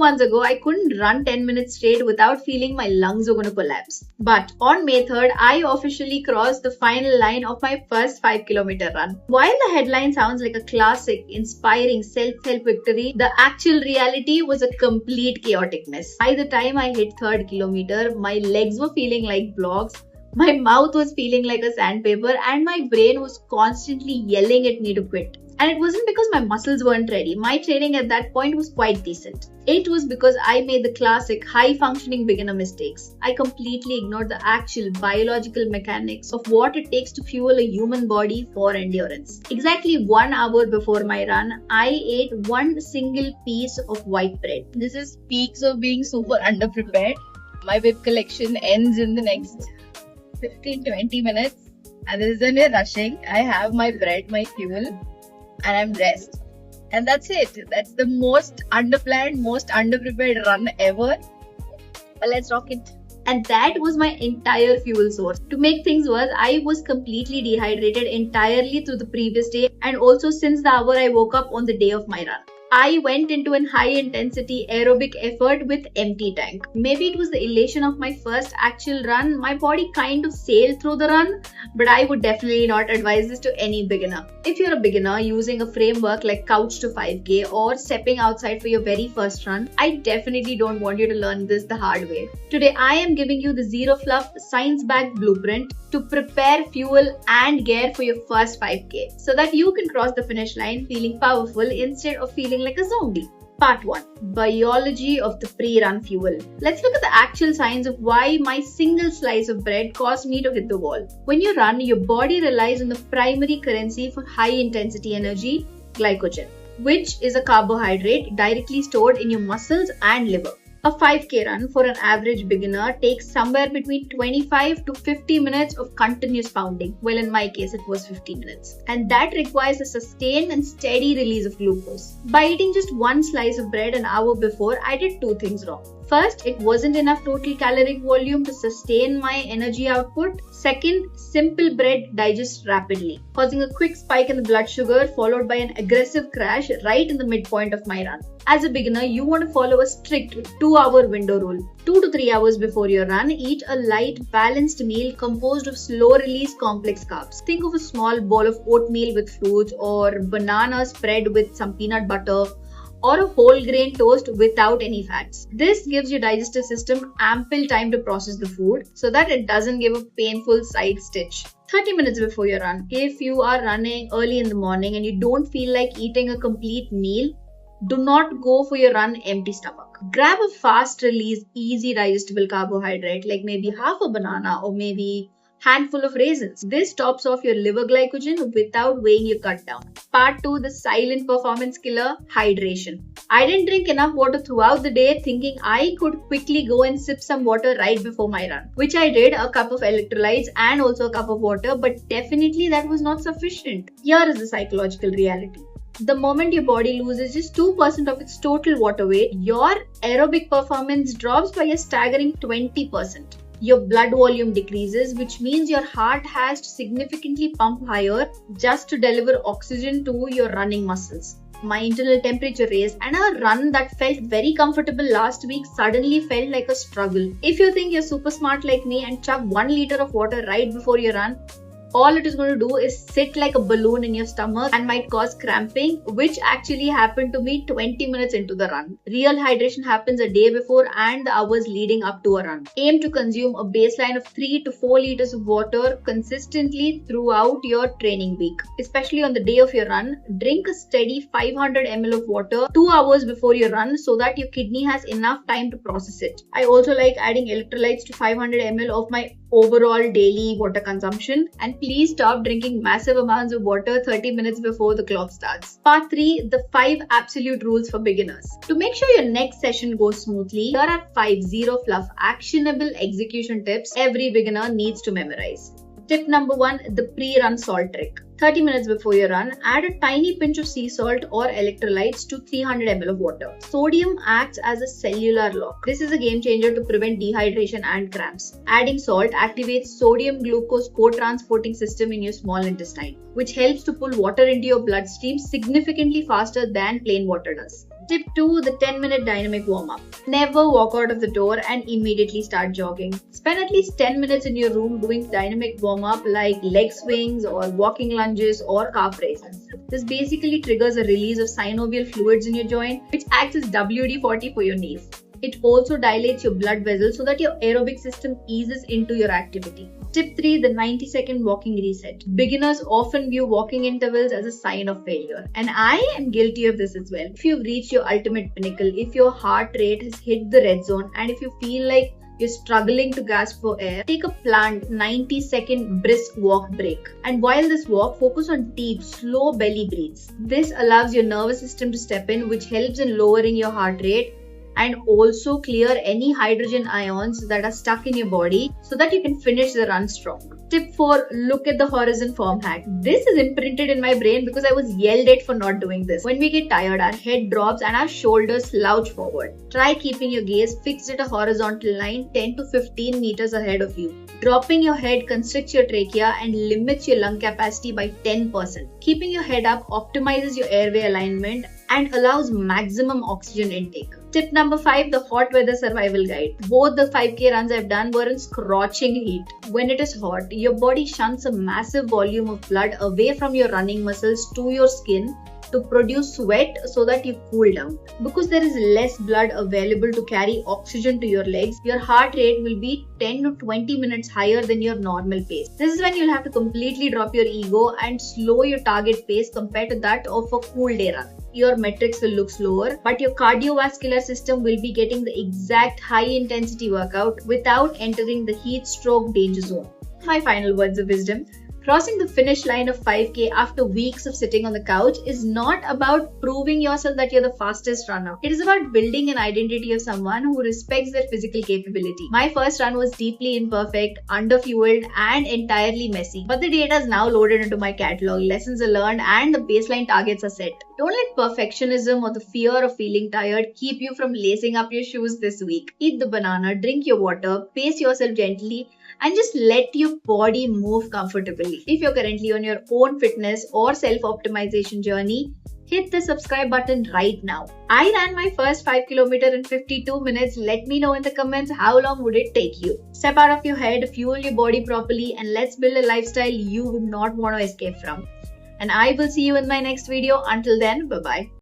months ago, I couldn't run 10 minutes straight without feeling my lungs were going to collapse. But on May 3rd, I officially crossed the final line of my first 5-kilometer run. While the headline sounds like a classic, inspiring self-help victory, the actual reality was a complete chaotic mess. By the time I hit 3rd kilometer, my legs were feeling like blocks, my mouth was feeling like a sandpaper, and my brain was constantly yelling at me to quit. And it wasn't because my muscles weren't ready. My training at that point was quite decent. It was because I made the classic high-functioning beginner mistakes. I completely ignored the actual biological mechanics of what it takes to fuel a human body for endurance. Exactly 1 hour before my run, I ate one single piece of white bread. This is peaks of being super underprepared. My whip collection ends in the next 15-20 minutes. And this is when we're rushing. I have my bread, my fuel, and I'm dressed. And that's it. That's the most underplanned, most underprepared run ever. But let's rock it. And that was my entire fuel source. To make things worse, I was completely dehydrated entirely through the previous day and also since the hour I woke up on the day of my run. I went into an high-intensity aerobic effort with empty tank. Maybe it was the elation of my first actual run. My body kind of sailed through the run, but I would definitely not advise this to any beginner. If you're a beginner using a framework like Couch to 5K or stepping outside for your very first run, I definitely don't want you to learn this the hard way. Today, I am giving you the Zero Fluff science-backed blueprint to prepare fuel and gear for your first 5K so that you can cross the finish line feeling powerful instead of feeling like a zombie. Part 1. Biology of the pre-run fuel. Let's look at the actual science of why my single slice of bread caused me to hit the wall. When you run, your body relies on the primary currency for high-intensity energy, glycogen, which is a carbohydrate directly stored in your muscles and liver. A 5K run for an average beginner takes somewhere between 25 to 50 minutes of continuous pounding. Well, in my case, it was 50 minutes. And that requires a sustained and steady release of glucose. By eating just one slice of bread an hour before, I did two things wrong. First, it wasn't enough total caloric volume to sustain my energy output. Second, simple bread digests rapidly, causing a quick spike in the blood sugar followed by an aggressive crash right in the midpoint of my run. As a beginner, you want to follow a strict 2-hour window rule. 2 to 3 hours before your run, eat a light, balanced meal composed of slow-release complex carbs. Think of a small bowl of oatmeal with fruits or banana spread with some peanut butter, or a whole grain toast without any fats. This gives your digestive system ample time to process the food so that it doesn't give a painful side stitch. 30 minutes before your run. If you are running early in the morning and you don't feel like eating a complete meal, do not go for your run empty stomach. Grab a fast release, easy digestible carbohydrate like maybe half a banana or maybe handful of raisins. This tops off your liver glycogen without weighing your gut down. Part 2, the silent performance killer, hydration. I didn't drink enough water throughout the day thinking I could quickly go and sip some water right before my run, which I did, a cup of electrolytes and also a cup of water, but definitely that was not sufficient. Here is the psychological reality. The moment your body loses just 2% of its total water weight, your aerobic performance drops by a staggering 20%. Your blood volume decreases, which means your heart has to significantly pump higher just to deliver oxygen to your running muscles. My internal temperature raised and a run that felt very comfortable last week suddenly felt like a struggle. If you think you're super smart like me and chug 1 liter of water right before your run, all it is going to do is sit like a balloon in your stomach and might cause cramping, which actually happened to me 20 minutes into the run. Real hydration happens a day before and the hours leading up to a run. Aim to consume a baseline of 3 to 4 liters of water consistently throughout your training week. Especially on the day of your run, drink a steady 500 ml of water 2 hours before your run so that your kidney has enough time to process it. I also like adding electrolytes to 500 ml of my overall daily water consumption, and please stop drinking massive amounts of water 30 minutes before the clock starts. Part 3, the 5 absolute rules for beginners. To make sure your next session goes smoothly, here are 5 Zero Fluff actionable execution tips every beginner needs to memorize. Tip number 1, the pre-run salt trick. 30 minutes before your run, add a tiny pinch of sea salt or electrolytes to 300 ml of water. Sodium acts as a cellular lock. This is a game changer to prevent dehydration and cramps. Adding salt activates sodium-glucose co-transporting system in your small intestine, which helps to pull water into your bloodstream significantly faster than plain water does. Tip 2, the 10-minute dynamic warm-up. Never walk out of the door and immediately start jogging. Spend at least 10 minutes in your room doing dynamic warm-up like leg swings or walking lunges or calf raises. This basically triggers a release of synovial fluids in your joint, which acts as WD-40 for your knees. It also dilates your blood vessels so that your aerobic system eases into your activity. Tip 3, the 90-second walking reset. Beginners often view walking intervals as a sign of failure, and I am guilty of this as well. If you've reached your ultimate pinnacle, if your heart rate has hit the red zone, and if you feel like you're struggling to gasp for air, take a planned 90-second brisk walk break. And while this walk, focus on deep, slow belly breaths. This allows your nervous system to step in, which helps in lowering your heart rate and also clear any hydrogen ions that are stuck in your body so that you can finish the run strong. Tip 4, look at the horizon form hack. This is imprinted in my brain because I was yelled at for not doing this. When we get tired, our head drops and our shoulders slouch forward. Try keeping your gaze fixed at a horizontal line 10 to 15 meters ahead of you. Dropping your head constricts your trachea and limits your lung capacity by 10%. Keeping your head up optimizes your airway alignment and allows maximum oxygen intake. Tip number 5, the hot weather survival guide. Both the 5K runs I've done were in scorching heat. When it is hot, your body shunts a massive volume of blood away from your running muscles to your skin to produce sweat so that you cool down. Because there is less blood available to carry oxygen to your legs, your heart rate will be 10 to 20 minutes higher than your normal pace. This is when you'll have to completely drop your ego and slow your target pace compared to that of a cool day run. Your metrics will look slower, but your cardiovascular system will be getting the exact high intensity workout without entering the heat stroke danger zone. My final words of wisdom. Crossing the finish line of 5K after weeks of sitting on the couch is not about proving yourself that you're the fastest runner. It is about building an identity of someone who respects their physical capability. My first run was deeply imperfect, underfueled, and entirely messy. But the data is now loaded into my catalog, lessons are learned, and the baseline targets are set. Don't let perfectionism or the fear of feeling tired keep you from lacing up your shoes this week. Eat the banana, drink your water, pace yourself gently, and just let your body move comfortably. If you're currently on your own fitness or self-optimization journey, hit the subscribe button right now. I ran my first 5 km in 52 minutes. Let me know in the comments how long would it take you. Step out of your head, fuel your body properly, and let's build a lifestyle you would not want to escape from. And I will see you in my next video. Until then, bye-bye.